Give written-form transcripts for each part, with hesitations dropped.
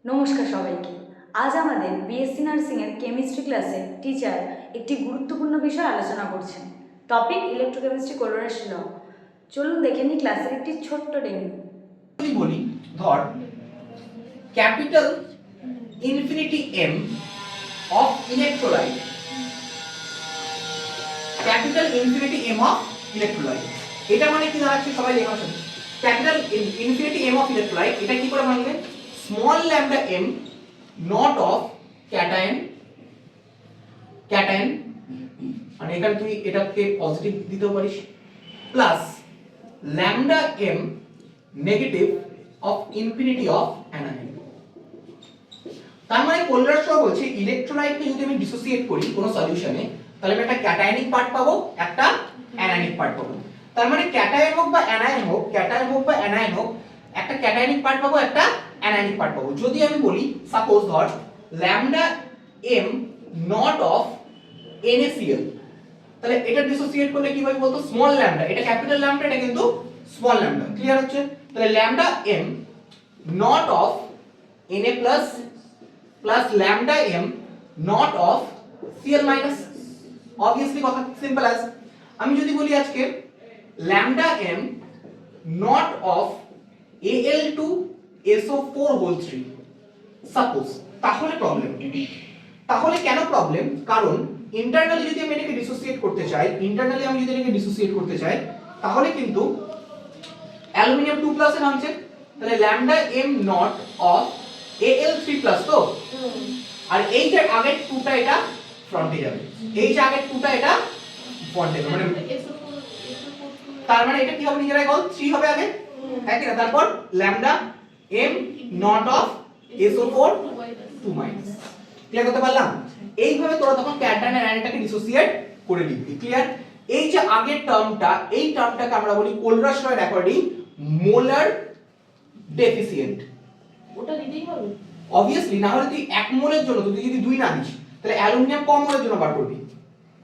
নমস্কার সবাইকে। আজ আমাদের বিএসসি নার্সিংয়ের কেমিস্ট্রি ক্লাসে টিচার একটি গুরুত্বপূর্ণ বিষয় আলোচনা করছেন। Topic electrochemistry Kohlrausch law. চলুন দেখে নিই ক্লাসের একটি ছোট্ট ডেমো। বলি ধর capital infinity M of electrolyte, capital infinity M of electrolyte, এটা মানে কি দাঁড়াচ্ছে সবাই লেখা আছে। Capital infinity M of electrolyte এটা কি করে বানাবে? Small lambda M naught of cation, cation মানে এখানে তুই এটাকে পজিটিভ দিতেও পারিস, plus lambda M negative of infinity of anion. তার মানে পোলার শ বলছে ইলেকট্রোলাইটকে যদি আমি ডিসোসিয়েট করি কোন সলিউশনে, তাহলে আমি একটা ক্যাটায়নিক পার্ট পাবো, একটা অ্যানায়নিক পার্ট পাবো। তার মানে ক্যাটায়ন হোক বা অ্যানায়ন হোক, ক্যাটায়ন হোক বা অ্যানায়ন হোক, একটা ক্যাটায়নিক পার্ট পাবো, একটা অ্যানায়নিক পার্ট পাবো। যদি আমি বলি সাপোজ ধর lambda M naught of NaCl, তাহলে এটা ডিসোসিয়েট করলে কি হবে বলতো? স্মল ল্যাম্ডা, এটা ক্যাপিটাল ল্যাম্ডা, এটা কিন্তু স্মল ল্যাম্ডা। ক্লিয়ার হচ্ছে? তাহলে lambda M naught of Na plus plus lambda M naught of Cl minus. Obviously কথা সিম্পল অ্যাজ। আমি যদি বলি আজকে lambda M naught of Al2SO4 whole 3 suppose, তাহলে প্রবলেম। তাহলে কেন প্রবলেম? কারণ ইন্টারনালি যদি আমি এটাকে ডিসোসিয়েট করতে চাই, ইন্টারনালি আমি যদি এটাকে ডিসোসিয়েট করতে চাই, তাহলে কিন্তু অ্যালুমিনিয়াম 2+ এর ভাঙছে, তাহলে lambda M naught of Al3+ তো, আর এই যে আগের 2টা এটা ফ্রন্টে যাবে, এই যে আগের 2টা এটা ফ্রন্টে যাবে, মানে তার মানে এটা কি হবে? নিজেরাই বল, 3 হবে আগে, হ্যাঁ কি না? তারপর lambda M naught of SO4 2-। Clear করতে পারলাম? এইভাবে তোরা তখন ক্যাটায়ন আর অ্যানায়নটাকে ডিসোসিয়েট করে লিখবি। ক্লিয়ার? এই যে আগের টার্মটা, এই টার্মটাকে আমরা বলি কোলরাস ল এর অ্যাকর্ডিং মোলার ডেফিসিয়েন্ট। ওটা দিতেই হবে অবভিয়াসলি, না হলে তুই 1 মোলের জন্য, তুই যদি 2 না দিস তাহলে অ্যালুমিনিয়াম কম মোলের জন্য বার করবি।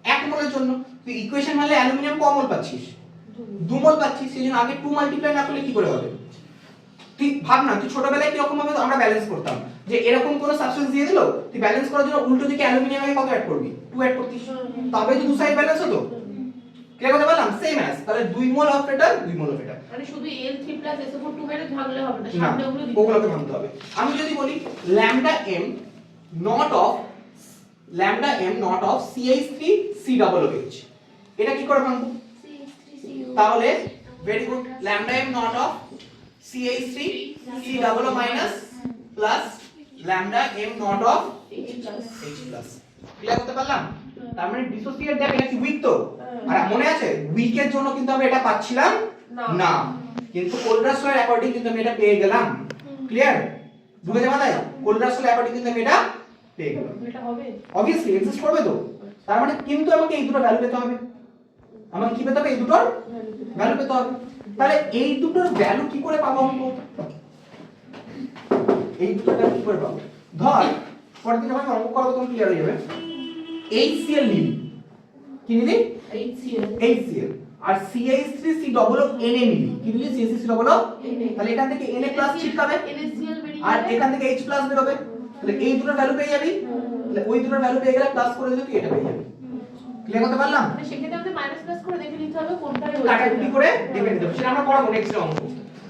1 মোলের জন্য তুই ইকুয়েশন মারলে অ্যালুমিনিয়াম কম মোল পাচ্ছিস, 2 মোল পাচ্ছিস, সেজন্য আগে 2 মাল্টিপ্লাই না করলে কি করে হবে? তুই ভাব না, তুই ছোটবেলায় কি রকম ভাবে আমরা ব্যালেন্স করতাম, যে এরকম কোন সাবস্টেন্স দিয়ে দিল, তুই ব্যালেন্স করার জন্য উল্টো দিকে অ্যালুমিনিয়াম আগে কত অ্যাড করবি? 2 অ্যাড করতিস, তবে তো দু সাইড ব্যালেন্স হতো। ক্লিয়ার করতে পারলাম? সেম অ্যাজ, তাহলে 2 মোল অফ এটা 2 মোল অফ এটা, মানে শুধু Al3+ SO4 2 মেরে ভাঙলে হবে না, না সামনে ওগুলো দিতে ওগুলোকে ভাঙতে হবে। আমি যদি বলি lambda M naught of CH3COOH, এটা কি করে ভাঙবো? তাহলে very good, lambda M naught of CH3C+- plus lambda M naught of H+। Clear করতে পারলাম? তার মানে ডিসোসিয়েট দেখ, এটা কি উইক তো, আর মনে আছে উইকের জন্য কিন্তু আমরা এটা পাচ্ছিলাম না, কিন্তু কোলরাস ল এর অ্যাকর্ডিং কিন্তু আমি এটা পেয়ে গেলাম। ক্লিয়ার? বুঝে মাথায়? কোলরাস ল এর অ্যাকর্ডিং কিন্তু আমি এটা পেয়ে গেলাম। এটা হবে অবভিয়াসলি এক্সিস্ট করবে তো, তার মানে কিন্তু আমাকে এই দুটো ভ্যালু পেতে হবে। আমাকে কি পেতে হবে? এই দুটোর ভ্যালু পেতে হবে। তাহলে এই দুটোর ভ্যালু কি করে পাবো আমি? এই দুটোর ভ্যালু কি করে পাবো? ধর পরের দিন যখন অঙ্ক করব তখন ক্লিয়ার হয়ে যাবে। HCl নিবি, কি নিবি? HCl, আর CH3COONA নিবি, কি নিবি? CH3COONA। তাহলে এখান থেকে Na প্লাস ছিটকাবে, আর এখান থেকে H প্লাস বের হবে, তাহলে এই দুটোর ভ্যালু পেয়ে যাবি। তাহলে ওই দুটোর ভ্যালু পেয়ে গেলে প্লাস করে দিলে তুই এটা পেয়ে যাবি। ক্লিয়ার করতে পারলাম? মানে সেক্ষেত্রে আমাদের মাইনাস প্লাস করে দেখে নিতে হবে কোনটাই হচ্ছে, কাটাকুটি করে দেখে নিতে হবে, সেটা আমরা করাবো নেক্সট অঙ্ক।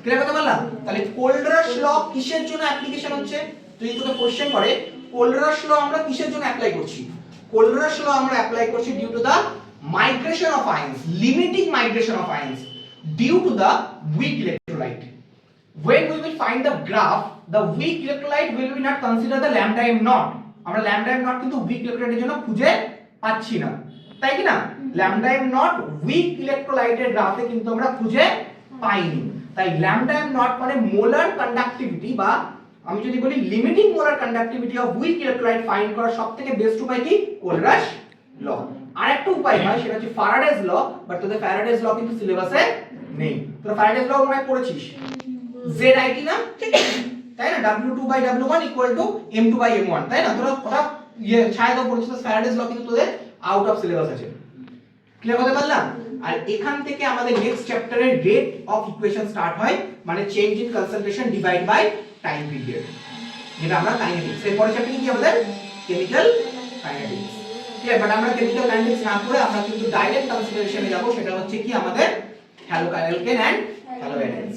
ক্লিয়ার করতে পারলাম? তাহলে কোলরাস ল কিসের জন্য অ্যাপ্লিকেশন হচ্ছে? যদি তোকে কোশ্চেন করে কোলরাস ল আমরা কিসের জন্য অ্যাপ্লাই করছি, কোলরাস ল আমরা অ্যাপ্লাই করছি due to the migration of ions, limiting migration of ions due to the weak electrolyte. When we will find the graph, the weak electrolyte will be not consider the lambda m naught. আমরা lambda m naught কিন্তু weak electrolyte এর জন্য খুঁজে পাচ্ছি না, তাই কি না? lambda m naught weak electrolyte এর গ্রাফে কিন্তু আমরা খুঁজে পাইনি। তাই lambda m naught মানে মোলার কন্ডাক্টিভিটি, বা আমি যদি বলি limiting molar conductivity of weak electrolyte find করার সবথেকে বেস্ট উপায় কি? কোলরাস ল। আরেকটা উপায় হয়, সেটা হচ্ছে ফ্যারাডেজ ল, বাট তোদের ফ্যারাডেজ ল কিন্তু সিলেবাসে নেই। তোরা ফ্যারাডেজ ল মনে হয় পড়েছিস, ZIT না, তাই না? W2/W1 = M2/M1, তাই না? তোরা ওটা ছায়া দাও পড়েছিস, ফ্যারাডেজ ল কিন্তু তোদের আউট অফ সিলেবাস আছে। ক্লিয়ার করতে পারলাম? আর এখান থেকে আমাদের নেক্সট চ্যাপ্টারের রেট অফ ইকুয়েশন স্টার্ট হয়, মানে change in concentration divide by time period. যেটা আমরা কাইনেটিক্স। এরপরে চ্যাপ্টার কি আমাদের কেমিক্যাল কাইনেটিক্স। ঠিক আছে, বাট আমরা কেমিক্যাল কাইনেটিক্স না করে আমরা কিন্তু ডাইরেক্ট কনসিডারেশনে যাব, সেটা হচ্ছে কি আমাদের হ্যালোকাইনেল কেন এন্ড হ্যালোভ্যালেন্স।